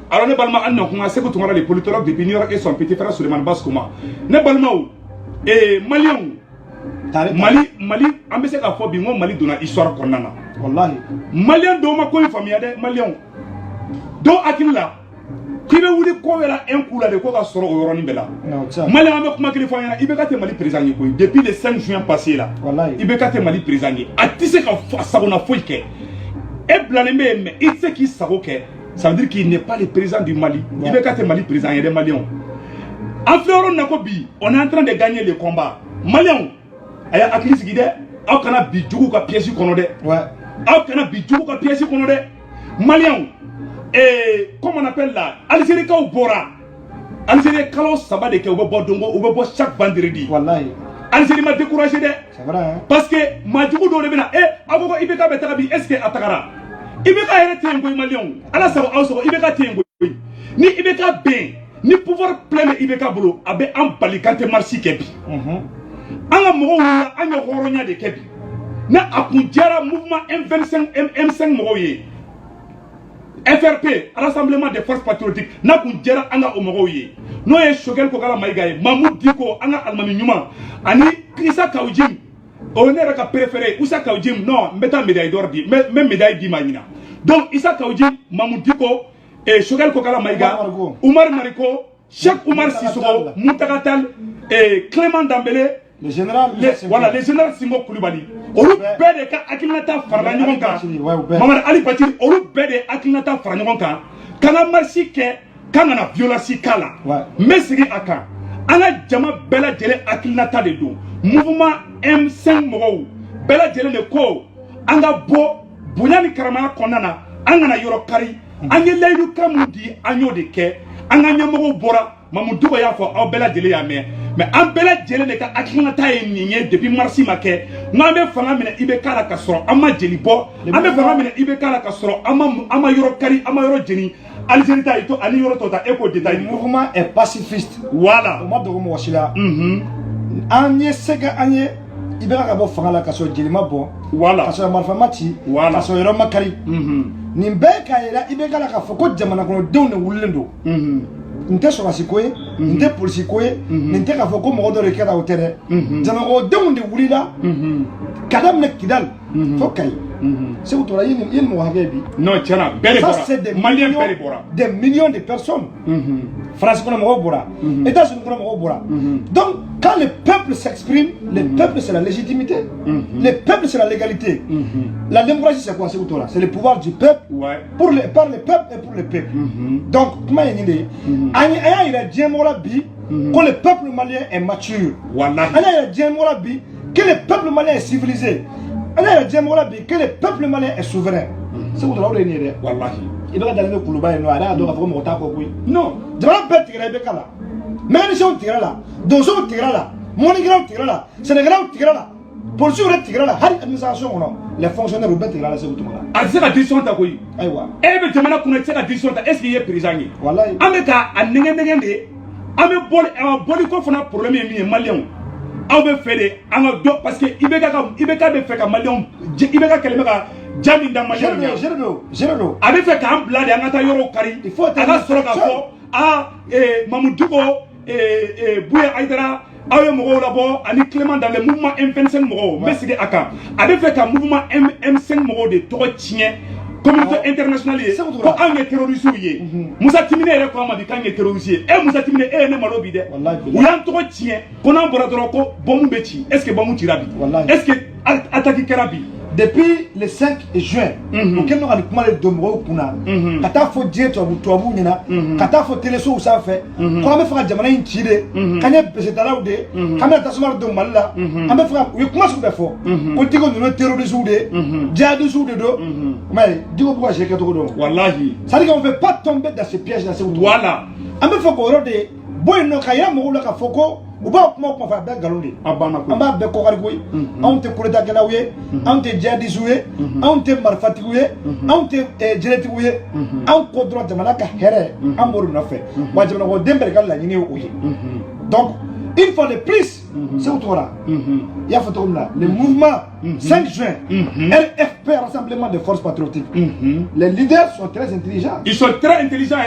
alors ne balma an non kuma seko tungara les politologues de Biniora et son petit frère Suleiman Baskouma ne balma et Mali ambe se ka fo bi Mali dona histoire konnana wallahi Malien do ma ko famille de Malien do akilla qui veut wuli ko wala un coup là de ko ka soro o yoroni bela Malien ambe kuma kili fanya ibe ka te Mali président ko depuis le 5 juin passé là wallahi ibe ka te Mali président a tisse ka sabona foike et blané mais il sait qui saroke ça veut dire qu'il n'est pas le président du Mali ibe ka te Mali président et des Maliens en fleuron nakobi on est en train de gagner le combat Maliens aya akili sigide aw kana bi jugu ka pièce kono de aw kana bi jugu ka pièce kono de Maliens comment on appelle là Algérie ka bora Algérie kalo saba de ke obo bodongo obo chaque vendredi wallahi Algérie m'a découragé de c'est vrai hein? Parce que ma jugu do de bena agogo ibeka betaka bi est-ce que atakara ibeka hérité ngoy Maliens ala sabo aw sabo ibeka tengo ni ibeka ben ni pouvoir plein ibeka bolo abe am balikante marchi kebi anga mogo wala anga horonya de kebi na akunjara mouvement M25 M5 mogo ye FRP rassemblement des forces patriotiques na kunjara anga o mogo ye no ye Choguel ko kala maigaye Mamoud Diko anga almami nyuma ani Issa Kaoudjim on est ka préféré Issa Kaoudjim non mbeta médaille d'or di même médaille di manina donc Issa Kaoudjim Mamoud Diko et Choguel ko kala maiga Oumar Mariko Cheikh Oumar Sissoko Moutagatal et Clément Dambélé le général voilà le général Simon Koulibaly olu bɛɛ de ka hakilinata farala ɲɔgɔn kan Mamadu Ali Bachir olu bɛɛ de hakilinata fara ɲɔgɔn kan k'an ka marche kɛ k'an kana violence k'a la n bɛ segin a kan an ka jama bɛɛ lajɛlen hakilinata de don mouvement M5 mɔgɔw bɛɛ lajɛlen de ko an ka bɔ bonya ni karamaya kɔnɔna na an kana yɔrɔ kari an ye layidu kan mun di an y'o de kɛ an ka ɲɛmɔgɔw bɔra Mamoudou Diko y'a fɔ aw bɛɛ lajɛlen y'a mɛn mais an bɛɛ lajɛlen de ka hakilinata ye nin ye depuis marche ma kɛ n'an bɛ fanga minɛ IBK la ka sɔrɔ an ma jeli bɔ an bɛ fanga minɛ IBK la ka sɔrɔ an ma yɔrɔ kari an ma yɔrɔ jeni Algérie ta ito ani yɔrɔ tɔ ta e k'o détail. Le mouvement est pacifiste. Voilà. O ma dogo mɔgɔ si la. An ye se ka an ye IBK ka bɔ fanga la ka sɔrɔ jeli ma bɔ. Voilà. Ka sɔrɔ marifa ma ci. Voilà. Ka sɔrɔ yɔrɔ ma kari. Nin bɛɛ k'a yira IBK la k'a fɔ ko jamana kɔnɔdenw de wulilen don. N tɛ sɔrɔsi ko ye n tɛ polisi ko ye nin tɛ k'a fɔ ko mɔgɔ dɔ de kɛra o tɛ dɛ jamanakɔnɔdenw de wulila ka daminɛ Kidal fo Kayi Segu Tora i ni mɔgɔ hakɛ bi non tiɲɛna bɛɛ de bɔra ça c'est des millions de personnes France kɔnɔ mɔgɔw bɔra États-Unis kɔnɔ mɔgɔw bɔra donc quand le peuple s'exprime le peuple c'est la légitimité le peuple c'est la légalité la démocratie c'est quoi Segu Tora c'est le pouvoir du peuple par le peuple et pour le peuple donc kuma ye nin de ye an y'a yira diɲɛ mɔgɔ la bi que le peuple malien est mature an y'a yira diɲɛ mɔgɔ la bi que le peuple malien est civilisé an y'a yira diɲɛ mɔgɔ la bi que le peuple malien est souverain Segu Tora o de ye nin ye dɛ wallahi i bɛ ka dalen bɛ kuluba ye nɔ a y'a dɔn k'a fɔ ko mɔgɔ t'a kɔ koyi non jamana bɛɛ tigɛra IBK la mécanicien tigɛra la donsow tigɛra la mɔnikɛlaw tigɛra la sɛnɛkɛlaw tigɛra la policiers yɛrɛ tigɛra la hali administration kɔnɔ les fonctionnaires u bɛɛ tigɛra la Segu Tora a tɛ se ka décision ta koyi ayiwa e bɛ jamana kunna i tɛ se ka décision ta est ce que i ye président ye wallahi an bɛ ka a nɛgɛn de an bɛ bɔli ko fana problème ye min ye maliyɛnw aw bɛ fɛ de an ka dɔ parce que IBK bɛ fɛ ka maliyɛnw IBK kɛlen bɛ ka ja min da maliyɛnw ye a bɛ fɛ k'an bila de an ka taa yɔrɔw kari a ka sɔrɔ k'a fɔ Mamoudou Diko Buya Aïdara aw ye mɔgɔw labɔ ani Clément dans le mouvement M25 mɔgɔw n bɛ sigi a kan a bɛ fɛ ka mouvement M5 mɔgɔw de tɔgɔ tiɲɛ communauté internationale ye ko anw ye terroristes ye Musa Timine yɛrɛ ko an ma bi k'an ye terroristes ye Musa Timine e ye ne malo bi dɛ u y'an tɔgɔ tiɲɛ ko n'an bɔra dɔrɔn ko bombe bɛ ci est ce que bombe cira bi est ce que attaque kɛra bi depuis le 5 juin o kɛlen don ka nin kuma de don mɔgɔw kunna ka taa fɔ diɲɛ tubabuw ɲɛna ka taa fɔ telesow sanfɛ ko an bɛ fɛ ka jamana in ci de k'an ye besetalaw de k'an bɛna tasuma don Mali la an bɛ fɛ ka u ye kuma sugu bɛɛ fɔ politique ninnu ye terroristes de djihadistes de don mais Diko b'u ka jeu kɛcogo dɔn wallahi c'est à dire qu'on ne veut pas tomber dans ce piège là Segu Tora voilà an bɛ fɛ k'o yɔrɔ de bɔ yen nɔ ka yira mɔgɔw la ka fɔ ko u b'a kuma fɔ a bɛɛ nkalon de an b'a bɛɛ kɔkari koyi anw tɛ kuletakɛlaw ye anw tɛ djihadistes ye anw tɛ marifatigiw ye anw tɛ jɛnɛtigiw ye anw ko dɔrɔn jamana ka hɛrɛ an b'o de nɔfɛ wa jamanakɔnɔden bɛɛ de ka laɲini ye o ye donc Une fois de plus, c'est où toi là. Il y a photo là. Le mouvement 5 juin, RFP, Rassemblement de Forces Patriotiques. Les leaders sont très intelligents. Ils sont très intelligents.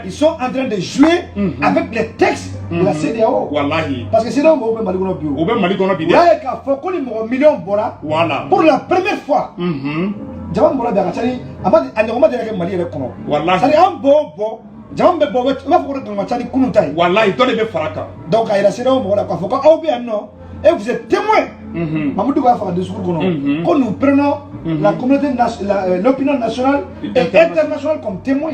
Ils sont en train de jouer avec les textes de la CEDEAO. Wallahi. Parce que c'est là où on peut Malikono Bio. On peut Malikono Bio. Faut qu'on ait un million Bora. Voilà. Pour la première fois. Jaman Bora Biagachani, Amadi, Aneroma de la Mali Rekono. Wallahi. C'est un beau. Jaman Bebo, ma pour que Machani Kunutai. Wallahi, donne des faraka. Donc, il y a la CEDEAO, faut qu'on bien non. Et vous êtes témoin. Mamoudou va faire un discours quand nous prenons la communauté, l'opinion nationale et internationale comme témoin.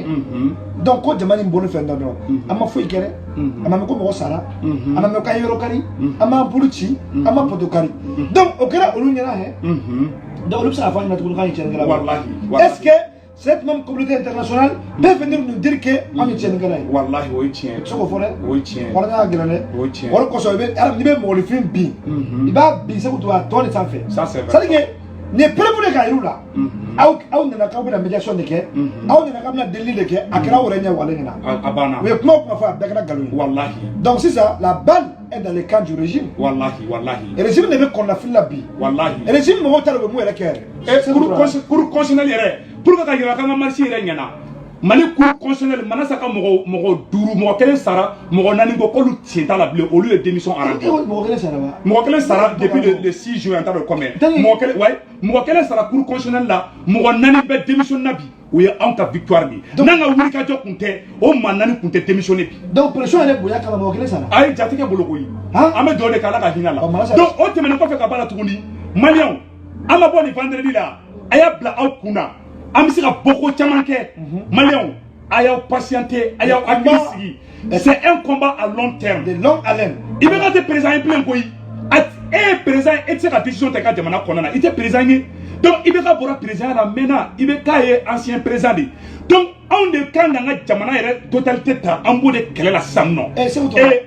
Donc, quand Jamani Mbolo fait un don, Ama Fouikere, Ama Moko Sara, Ama Moka Yorokari, Ama Puluchi, Ama Potokari. Donc, au Kera, on y a donc, l'observation à la fin de notre est-ce que cette même communauté internationale peut venir nous dire qu'on est tient Wallahi, oui, tiens. Ce qu'on fait, oui, tiens. On a gagné. Oui, tiens. On a consommé, il va me faire bi. Il va biser pour toi, toi, ça fait. Ça, c'est vrai. Ça veut dire que les premiers gaïrous là, on n'a qu'à la médiation de quai, on n'a qu'à la délit de quai, à quel âge on est Walena. Abana. Mais comment on va faire avec la galou? Wallahi. Donc, c'est ça, la balle est dans les camps du régime. Wallahi, wallahi. Et le régime ne veut qu'on a fait la bille. Wallahi. Et le régime ne veut pas le mot et la guerre. Et pour constitutionnel, pour que tu aies un marché, Mali cour constitutionnel, Manasaka Moro Dourou, Mokele Sara, Moronanigo, Kolu Tienta la bleu, au lieu de démission arabe. Mokele Sara, depuis le 6 juin, en commun. Mokele Sara, cour constitutionnel là, Moronani bet démission Nabi. Où il y a un cas victoire. Nanga Wurika Jokunte, au Manani Kunte démissionné. Donc, pression est bouillard comme Mokele Sara. Aïe, Jatika Bolokoui. Ame donne Kalaka Hinala. Donc, au Temene Kofe Kabala Toundi, Malion, Amaboni vendredi là, Ayabla Aukuna. C'est un combat à long terme. De longue haleine. Il va être présent en plein pays. Et présent, et c'est la décision de la Demana Konana. Il était présent. Donc, il va être présent à la MENA. Il va être ancien président. Donc, on est quand dans la Jamana totalité en bout de quelle est la Samnon. Et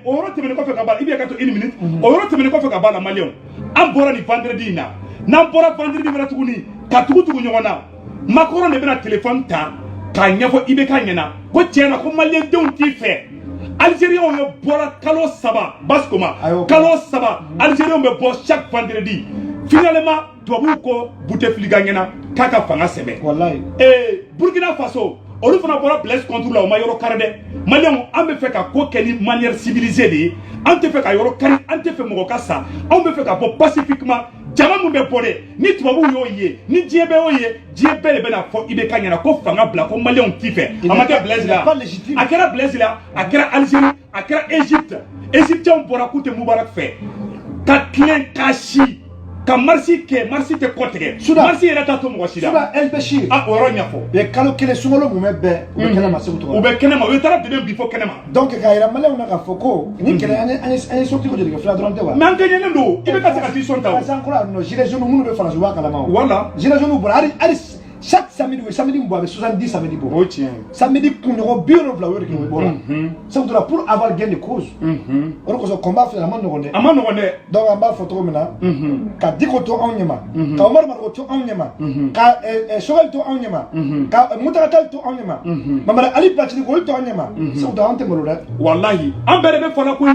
au retour de Kofekaba, il y a 1 minute. Au retour de Kofekaba, la Malion. En Bora ni vendredi. N'ambora vendredi, Veratouni. Katoutou Nyona. Macron ne bena téléphone ta ka nyafo ibeka nyana ko tiena ko malien deun ti fait Algérie on me bola kalo saba baskoma kalo saba Algérie on me bo chaque vendredi finalement tobu ko Bouteflika nyana kaka fanga sebe wallahi Burkina Faso olu fana bora Blaise contre la o mayoro karde malien on me fait ka ko keni manière civilisée de on te fait ka yoro kari on te fait mo ka sa on me fait ka pacifiquement jama mun bɛ bɔ dɛ ni tubabu y'o ye ni diɲɛ bɛ y'o ye diɲɛ bɛɛ de bɛna fɔ i bɛ ka ɲɛna ko fanga bila ko maliyɛnw t'i fɛ a ma kɛ Blaise la a kɛra Blaise la a kɛra Algérie a kɛra Égypte égyptiens bɔra k'u tɛ Moubarak fɛ ka tilen ka si ka marsi kɛ marsi tɛ kɔ tigɛ marsi yɛrɛ t'a to mɔgɔ si la Souda El Béchir o yɔrɔ ɲɛfɔ ye kalo kelen sunkalo mun bɛ bɛɛ u bɛ kɛnɛma Segu tɔgɔ u bɛ kɛnɛma u taara dɛmɛ bi fɔ kɛnɛma donc k'a yira maliyɛnw na k'a fɔ ko ni kɛlɛ an ye sorti ko joli kɛ fila dɔrɔn tɛ wa mais an gagné don i bɛ ka se ka décision ta o parce que an kɔrɔ yan nɔ gilets jaunes minnu bɛ faransi b'a kalama o voilà gilets jaunes bɔra hali chaque samedi min bɔ a bɛ 70 samedi bɔ o tiɲɛ samedi kunɲɔgɔn 70 o de kɛ o bɔra Segu tɔgɔ pour avoir gain de cause o de kosɔn combat filɛ a ma nɔgɔn dɛ a ma nɔgɔn dɛ donc an b'a fɔ cogo min na ka Diko to anw ɲɛma ka Umaru Mariko to anw ɲɛma ka Sogɛli to anw ɲɛma ka Muntaka Tall to anw ɲɛma Mamadu Ali Bacili k'olu to anw ɲɛma Segu tɔgɔ an tɛ malo dɛ wallahi an bɛɛ de bɛ fɔla koyi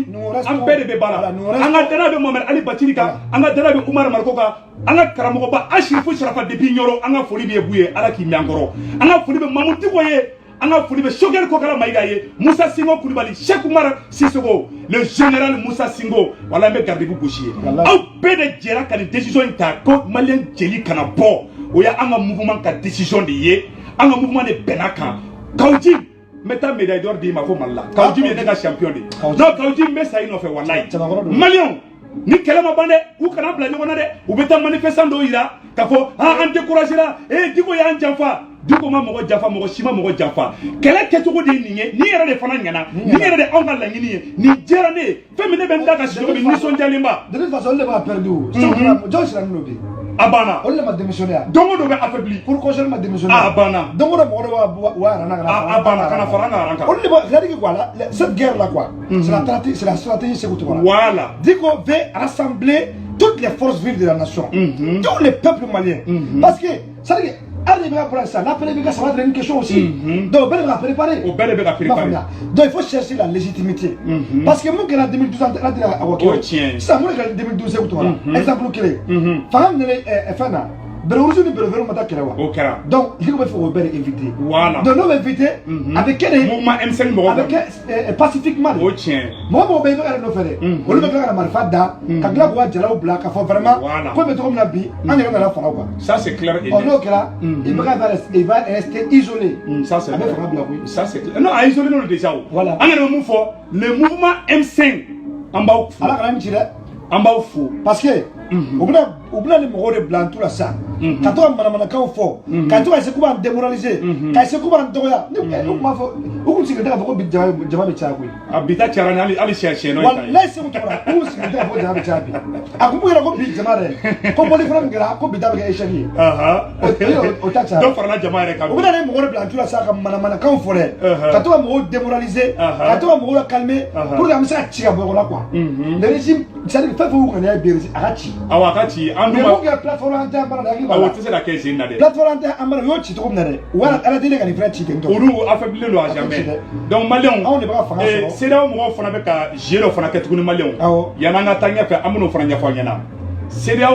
an bɛɛ de bɛ baara an ka dana bɛ Mamadu Ali Bacili kan an ka dana bɛ Umaru Mariko kan an ka karamɔgɔba Ashirifu Sarafa depuis Ɲɔrɔ an ka foli bɛ bu ye Ala k'i mɛn an kɔrɔ an ka foli bɛ Mamu Diko ye an ka foli bɛ Sogɛli Kokara Mayiga ye Musa Singo Kulibali Cheikh Oumar Sissoko le général Musa Singo wala an bɛ garde-fou gosi ye aw bɛɛ de jɛra ka nin décision in ta ko maliyɛn jeli kana bɔ o ye an ka mouvement ka décision de ye an ka mouvement de bɛnna kan Kawji n bɛ taa médaille d'or d'i ma fo Mali la Kawji ye ne ka champion de non Kawji n bɛ sa i nɔfɛ walayi maliyɛnw ni kɛlɛ ma ban dɛ u kana bila ɲɔgɔn na dɛ u bɛ taa manifestant dɔw yira k'a fɔ an découragé la Diko y'an janfa Diko ma mɔgɔ janfa mɔgɔ si ma mɔgɔ janfa kɛlɛ kɛcogo de ye nin ye nin yɛrɛ de fana ɲɛna nin yɛrɛ de anw ka laɲini ye nin diyara ne ye fɛn min ne bɛ n da ka sunɔgɔ bi nisɔndiyalenba de toute façon olu de b'a perdu o jɔn sirannen do bi a banna olu de ma démissionné a don o don bɛ affaibli pour constitutionnel ma démissionné a banna don o don mɔgɔ dɔ b'a yɛrɛ na a banna kana fara an ka aran kan olu de b'a c'est-à-dire que quoi cette guerre là quoi c'est la stratégie Sékou Togola voilà Diko veut rassembler toutes les forces vives de la nation tous les peuples maliens parce que c'est-à-dire arriver à prendre ça. L'appel ça va être une question aussi. Donc, on va préparer. Donc, il faut chercher la légitimité. Parce que moi, qui en 2012, ça, moi, en 2012, c'est où exemple clé. Femme, donc, il faut éviter. Voilà. Donc, nous éviter avec quel mouvement M5 avec pacifiquement. Moi, je vais faire nos frères. On va faire la malfada. Quand la voix de la blague, il faut vraiment. Comme tu la vie, on est dans la forêt. Ça, c'est clair. Il va rester isolé. Ça, c'est clair. Ça, c'est clair. Non, isolé, non, déjà. Voilà. Le mouvement M5 en bas. Alors, en bas, fou. Parce que, au bout de mots de blanc, tout ça. Quand on m'a dit qu'on faut, quand on essaie de démoraliser, quand on essaie de doya, nous c'est que d'abord Jama Chabi. Habita Charana, allez chercher. Laissez moi toi, où c'est que d'abord Jama Chabi. A couper la copie Jama, comme on est from Gra, copie d'abord échangé. Au tacha. Donc Farna Jama est au bout de mots de blanc, tout ça comme Manamana qu'on ferait. Quand on m'a démoralisé, quand on m'a calmé, pour la mise à Chia Bola quoi. Le régime, ça ne fait vous connaître Berzi Arachi. Awakati, en nous plateforme la caisse plateforme amara yo ci to mnare wala ala dele kan ifra ci tento uru affaiblir le jamais donc malien on c'est là mo fona be ka jero fona ka tukuni malien yana nga tanya fa amuno fona nya fo nyana c'est là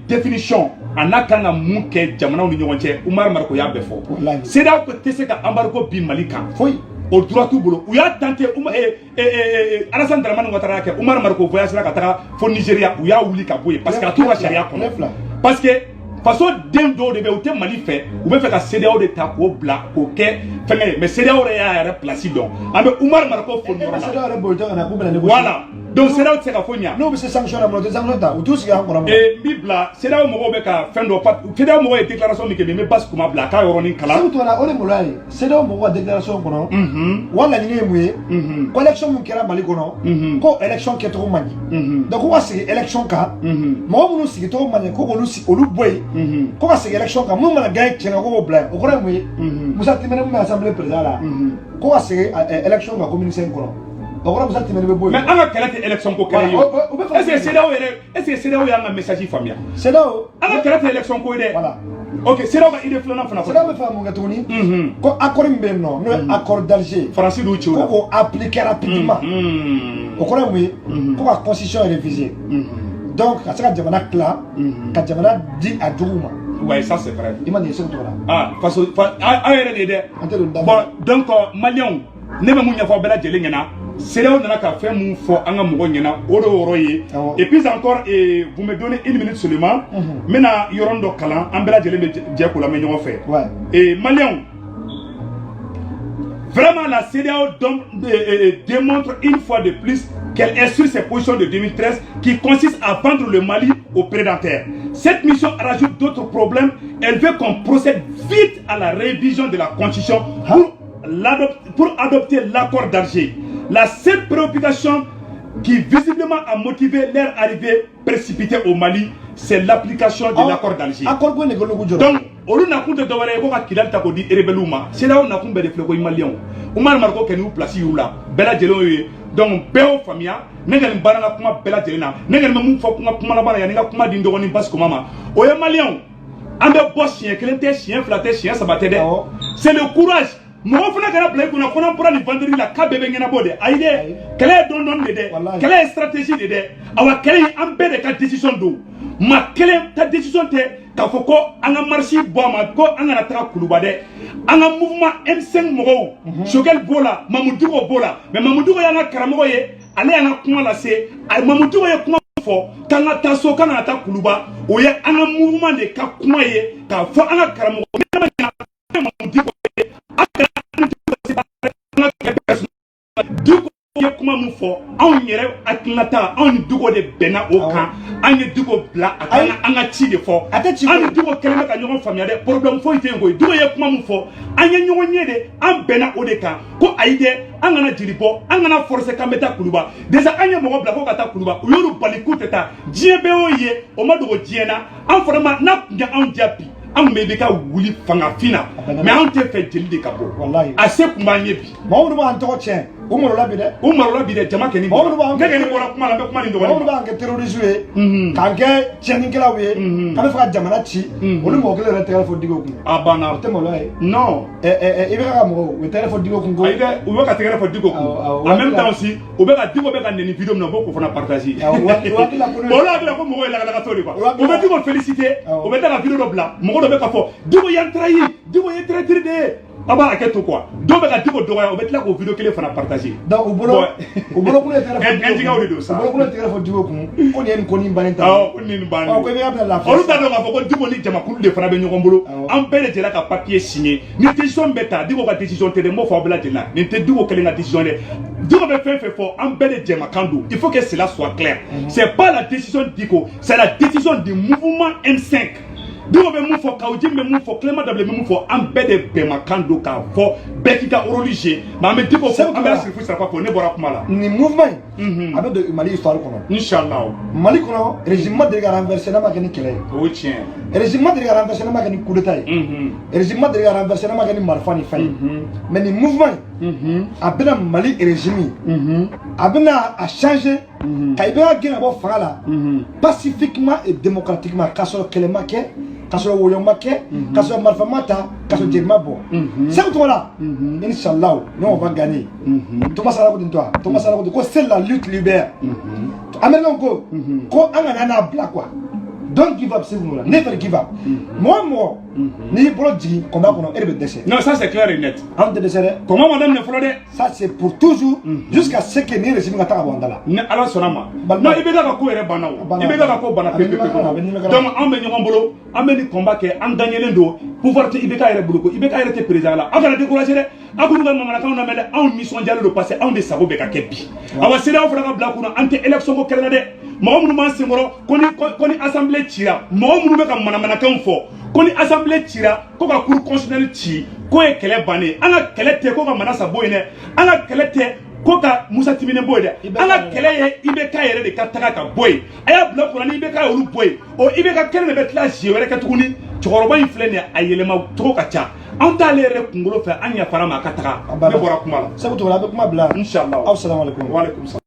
définition anaka na munke jamana ni nyonche Umar Marko ya be fo c'est là que tese ka embargo bi malika foi au droit tout boulot ou ya tenté Alassane Dramane Ouattara ke Umar Marko voyage la ka ta fo Nigeria ou ya wuli ka boye parce que tout va charia kono parce que façon dem do de be ou te Mali fait ou be fait ka CEDEAO de ta ko bla ko ke fengé mais CEDEAO ya place donc ambe Umar Marko fo voilà donc CEDEAO c'est ka fonya non mais c'est sanction à monter sanction ou tout ce qui a encore et bibla CEDEAO mo be ka fin do pas CEDEAO mo déclaration mi ke me bas kuma bla ka yoro ni kala c'est toi là on est molay CEDEAO mo déclaration kono wala ni mué collection mo kera Mali kono ko élection ke to mani donc on va c'est élection ka mo mo si to mani ko ko si olu boy ko c'est élection ka mo mala gagne tena ko bla o ko mué musa timene mo assemblée président là ko c'est élection ka commune 5 kono mais on a quelle élection pour créer est-ce que CEDEAO y a un message familial CEDEAO on a quelle élection pour aider voilà ok CEDEAO va idée flanant fana CEDEAO fa mo ngatoni ko accord mbeno no accord d'Alger français do chou ko appliquer rapidement o ko rawi ko la constitution est révisée donc ça ka jamana kla ka jamana di aduma ouais ça c'est vrai imani c'est toi ah parce que bon donc malien ne me munya fo bela jeli ngena CEDEAO nana ka fait mon fort anga mogo nyena oro et puis encore vous me donnez une minute seulement mena yorondo kala ambela jeli be djeko la menyo fait et malien vraiment la CEDEAO démontre une fois de plus qu'elle est sur ses positions de 2013 qui consiste à vendre le Mali aux prédateurs. Cette mission rajoute d'autres problèmes. Elle veut qu'on procède vite à la révision de la constitution pour adopter l'accord d'Alger. La seule préoccupation qui visiblement a motivé leur arrivée précipitée au Mali, c'est l'application de l'accord d'Alger. Donc, on a compte de devoir qu'il a dit rebeluma. C'est là où on a compte de faire le Malien. On a marqué que nous placions là. Bella Djelo. Donc, Béo Famia, Nengal Barana Kuma Bella Djelena, Nengal Mamou Fokuma Kumalabara, Yanga Kuma Dindoroni Basco Mama. Oya Malien, un de boss chien, quel était chien, flatté chien, ça va t'aider. C'est le courage. Moi, je vais vous pour aller vendre la cabine à bord. Quelle est ton nom de quelle est la stratégie de alors, quelle est un peu de ta décision d'eau? Ma quelle est ta décision de Kafoko, en a marché, boama, ko, en a tra Kouloubade, en a mouvement M5 Moro, Choguel Bola, Mamoudou Bola, mais Mamoudou Yana Karamoye, allez à la Kuma la C, Mamoudou Kuma fort, quand on a tasso, quand on a ta Koulouba, où il y a un mouvement de Kakumaye, car faut en a Karamoye, kuma mu fo anw yɛrɛ akilata anw dugo de bɛnna o kan an ye dugo bila a kan an ka ci de fɔ an ni dugo kɛlen bɛ ka ɲɔgɔn faamuya dɛ problème foyi tɛ yen koyi dugo ye kuma mun fɔ an ye ɲɔgɔn ye de an bɛnna o de kan ko ayi dɛ an kana jeli bɔ an kana forcer k'an bɛ taa Kuluba déjà an ye mɔgɔ bila ko ka taa Kuluba u y'olu bali k'u tɛ taa diɲɛ bɛɛ y'o ye o ma dogo diɲɛ na an fana ma n'a tun ye anw diya bi an bɛ bɛ ka wuli fangafin na mais anw tɛ fɛ jeli de ka bɔ a se kun b'an ye bi maaw de b'an tɔgɔ tiɲɛ o malo la bi dɛ o malo la bi dɛ jama kɛni ne kɛni bɔra kuma la n bɛ kuma nin dɔgɔnin olu b'an kɛ terroriste ye k'an kɛ tiɲɛnikɛlaw ye k'an bɛ fɛ ka jamana ci olu mɔgɔ kelen yɛrɛ tɛgɛ fɔ digo kun a banna o tɛ malo ye non i bɛ ka mɔgɔw u bɛ tɛgɛ fɔ digo kun ko u bɛ ka tɛgɛ fɔ digo kun en même temps aussi u bɛ ka digo bɛ ka nɛni vidéo min na u b'o fana partager olu hakili ko mɔgɔw ye lagalakatɔ de quoi u bɛ digo féliciter u bɛ taa ka vidéo dɔ bila mɔgɔ dɔ bɛ ka fɔ digo y'an trahi digo ye traître de ye a b'a hakɛ to quoi dɔw bɛ ka digo dɔgɔya u bɛ tila k'o vidéo kelen fana partager donc u bolo kun ye tɛgɛ fɔ intigaw de don sa u bolo kun ye tɛgɛ fɔ digo kun ko nin ye nin ko nin bannen ta ko nin bannen ko i bɛ bila lafiya olu t'a dɔn k'a fɔ ko digo ni jamakulu de fana bɛ ɲɔgɔn bolo an bɛɛ de jɛra ka papier signer ni décision bɛ ta digo ka décision tɛ dɛ n b'o fɔ aw bɛɛ lajɛlen na nin tɛ digo kelen ka décision dɛ digo bɛ fɛn fɛn fɔ an bɛɛ de jɛmakan don il faut que cela soit clair c'est pas la décision digo c'est la décision du mouvement M5 digo bɛ mun fɔ Kawuji bɛ mun fɔ Clément Dabilé bɛ mun fɔ an bɛɛ de bɛnmakan don k'a fɔ bɛɛ k'i ka rôle jouer mais an bɛ digo fɔ an bɛ Sirifu Sirafa fɔ ne bɔra kuma la nin mouvement in a bɛ don Mali histoire kɔnɔ inchallah Mali kɔnɔ régime ma deli ka renverser n'a ma kɛ ni kɛlɛ ye o ye tiɲɛ régime ma deli ka renverser n'a ma kɛ ni coup d'état ye régime ma deli ka renverser n'a ma kɛ ni marifa ni fɛn ye mais nin mouvement in a bɛna Mali régime a bɛna a changer ka i bɛ ka gɛn ka bɔ fanga la pacifiquement et démocratiquement k'a sɔrɔ kɛlɛ ma kɛ k'a sɔrɔ woyo ma kɛ k'a sɔrɔ marifa ma ta k'a sɔrɔ jeli ma bɔ Sékou Togola inchallah on va gagner Thomas Sankara din to Thomas Sankara ko c'est la lutte libère américain ko an kana n'a bila quoi don't give up Sékou Togola never give up mɔgɔ n'i bolo jigin combat kɔnɔ e de bɛ dɛsɛ non ça c'est clair et net an tɛ dɛsɛ dɛ comment madame ne fɔlɔ dɛ ça c'est pour toujours jusqu'à ce que ni régime ka taa ka bɔ an da la ni ala sɔnna ma non i bɛ ka ko yɛrɛ banna o i bɛ ka ko banna pepe donc an bɛ ɲɔgɔn bolo an bɛ ni combat kɛ an gagnelen don pouvoir tɛ IBK yɛrɛ bolo ko IBK yɛrɛ tɛ président la aw kana décourager dɛ aw k'u ka mamanakanw lamɛn dɛ anw nisɔndiyalen don parce que anw de sago bɛ ka kɛ bi awa CEDEAO fana ka bila kunna an tɛ élection ko kɛlɛ la dɛ mɔgɔ minnu b'an senkɔrɔ ko ni assemblée cira mɔgɔ minnu bɛ ka manamanakanw fɔ ko ni assemblée cira ko ka cour constitutionnelle ci ko ye kɛlɛ bannen an ka kɛlɛ tɛ ko ka Manasa bɔ yen dɛ an ka kɛlɛ tɛ ko ka Musa Timine bɔ yen dɛ an ka kɛlɛ ye IBK yɛrɛ de ka taga ka bɔ yen a y'a bila kunna ni IBK ye olu bɔ yen o IBK kelen de bɛ tila jeu wɛrɛ kɛ tuguni cɛkɔrɔba in filɛ nin ye a yɛlɛma cogo ka ca anw t'ale yɛrɛ kunkolo fɛ an yafara ma a ka taga ne bɔra kuma la Sékou Togola a bɛ kuma bila inchallah aw salamu alaikum wa alaikum salam